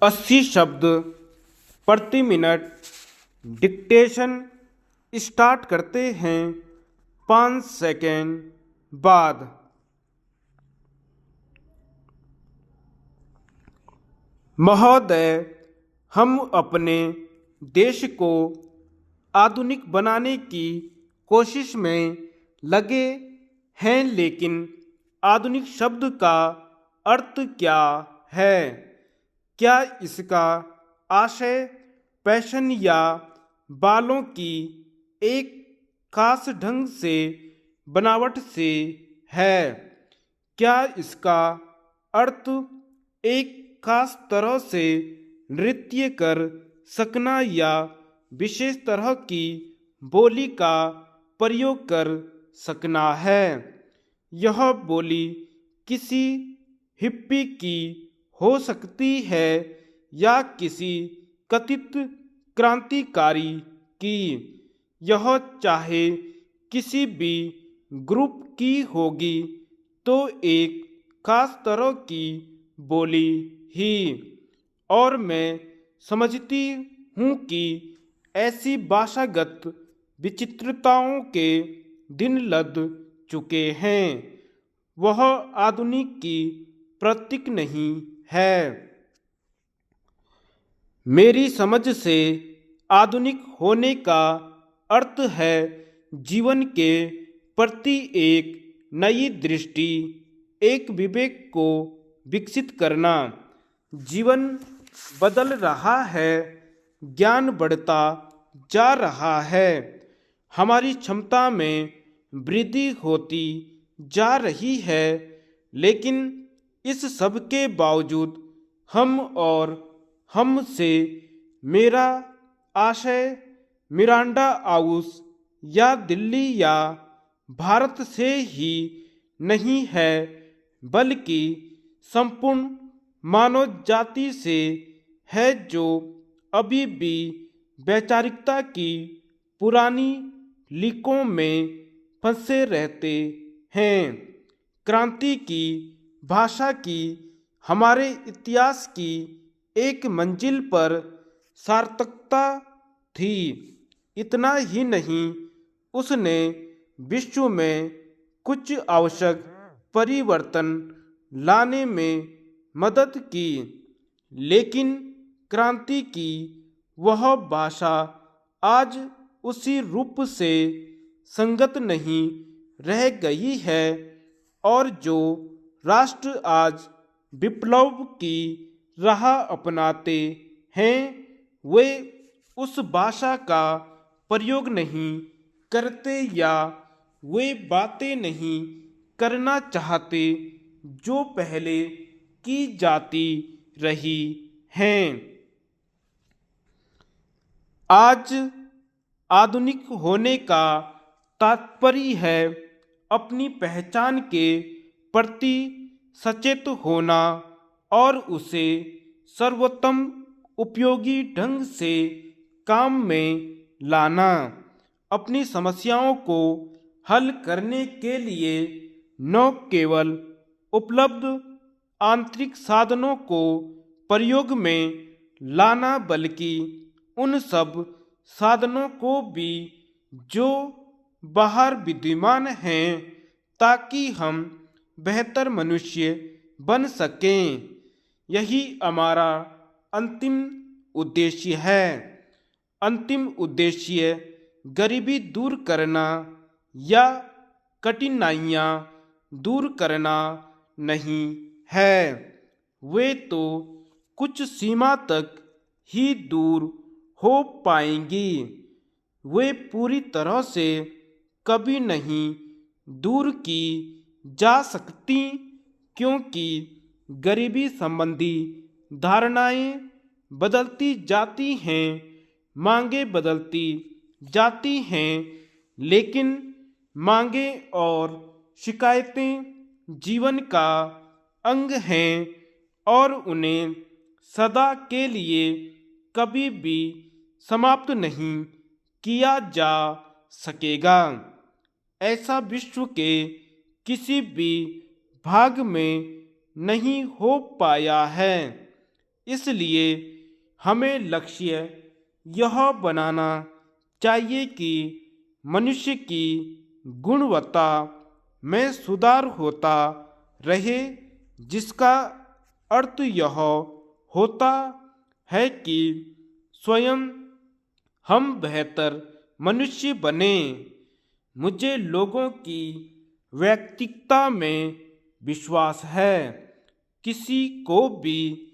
80 शब्द प्रति minute dictation start करते हैं 5 सेकेंड बाद। महोदय, हम अपने देश को आधुनिक बनाने की कोशिश में लगे हैं, लेकिन आधुनिक शब्द का अर्थ क्या है? क्या इसका आशय फैशन या बालों की एक खास ढंग से बनावट से है? क्या इसका अर्थ एक खास तरह से नृत्य कर सकना या विशेष तरह की बोली का प्रयोग कर सकना है? यह बोली किसी हिप्पी की हो सकती है या किसी कथित क्रांतिकारी की। यह चाहे किसी भी ग्रुप की होगी तो एक खास तरह की बोली ही। और मैं समझती हूँ कि ऐसी भाषागत विचित्रताओं के दिन लद चुके हैं। वह आधुनिक की प्रतीक नहीं है। मेरी समझ से आधुनिक होने का अर्थ है जीवन के प्रति एक नई दृष्टि, एक विवेक को विकसित करना। जीवन बदल रहा है, ज्ञान बढ़ता जा रहा है, हमारी क्षमता में वृद्धि होती जा रही है, लेकिन इस सब के बावजूद हम और हम से मेरा आशय मिरांडा हाउस या दिल्ली या भारत से ही नहीं है, बल्कि संपूर्ण मानव जाति से है, जो अभी भी वैचारिकता की पुरानी लीकों में फंसे रहते हैं। क्रांति की भाषा की हमारे इतिहास की एक मंजिल पर सार्थकता थी। इतना ही नहीं, उसने विश्व में कुछ आवश्यक परिवर्तन लाने में मदद की, लेकिन क्रांति की वह भाषा आज उसी रूप से संगत नहीं रह गई है, और जो राष्ट्र आज विप्लव की राह अपनाते हैं वे उस भाषा का प्रयोग नहीं करते या वे बातें नहीं करना चाहते जो पहले की जाती रही हैं। आज आधुनिक होने का तात्पर्य है अपनी पहचान के प्रति सचेत होना और उसे सर्वोत्तम उपयोगी ढंग से काम में लाना। अपनी समस्याओं को हल करने के लिए न केवल उपलब्ध आंतरिक साधनों को प्रयोग में लाना, बल्कि उन सब साधनों को भी जो बाहर विद्यमान हैं, ताकि हम बेहतर मनुष्य बन सकें। यही हमारा अंतिम उद्देश्य है। अंतिम उद्देश्य गरीबी दूर करना या कठिनाइयाँ दूर करना नहीं है। वे तो कुछ सीमा तक ही दूर हो पाएंगी, वे पूरी तरह से कभी नहीं दूर की जा सकती, क्योंकि गरीबी संबंधी धारणाएं बदलती जाती हैं, मांगे बदलती जाती हैं, लेकिन मांगे और शिकायतें जीवन का अंग हैं और उन्हें सदा के लिए कभी भी समाप्त नहीं किया जा सकेगा। ऐसा विश्व के किसी भी भाग में नहीं हो पाया है। इसलिए हमें लक्ष्य यह बनाना चाहिए कि मनुष्य की गुणवत्ता में सुधार होता रहे, जिसका अर्थ यह होता है कि स्वयं हम बेहतर मनुष्य बने। मुझे लोगों की व्यक्तित्व में विश्वास है। किसी को भी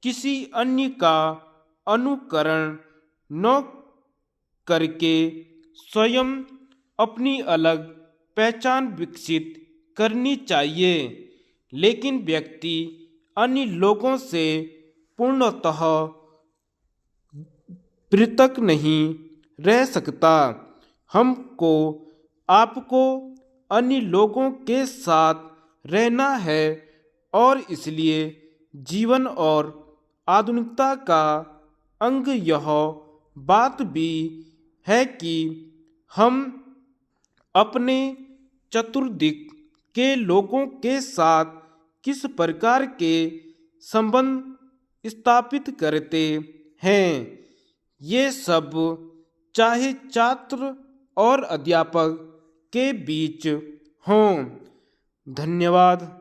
किसी अन्य का अनुकरण न करके स्वयं अपनी अलग पहचान विकसित करनी चाहिए, लेकिन व्यक्ति अन्य लोगों से पूर्णतः पृथक नहीं रह सकता। हमको आपको अन्य लोगों के साथ रहना है और इसलिए जीवन और आधुनिकता का अंग यह बात भी है कि हम अपने चतुर्दिक के लोगों के साथ किस प्रकार के संबंध स्थापित करते हैं। ये सब चाहे छात्र और अध्यापक के बीच हों। धन्यवाद।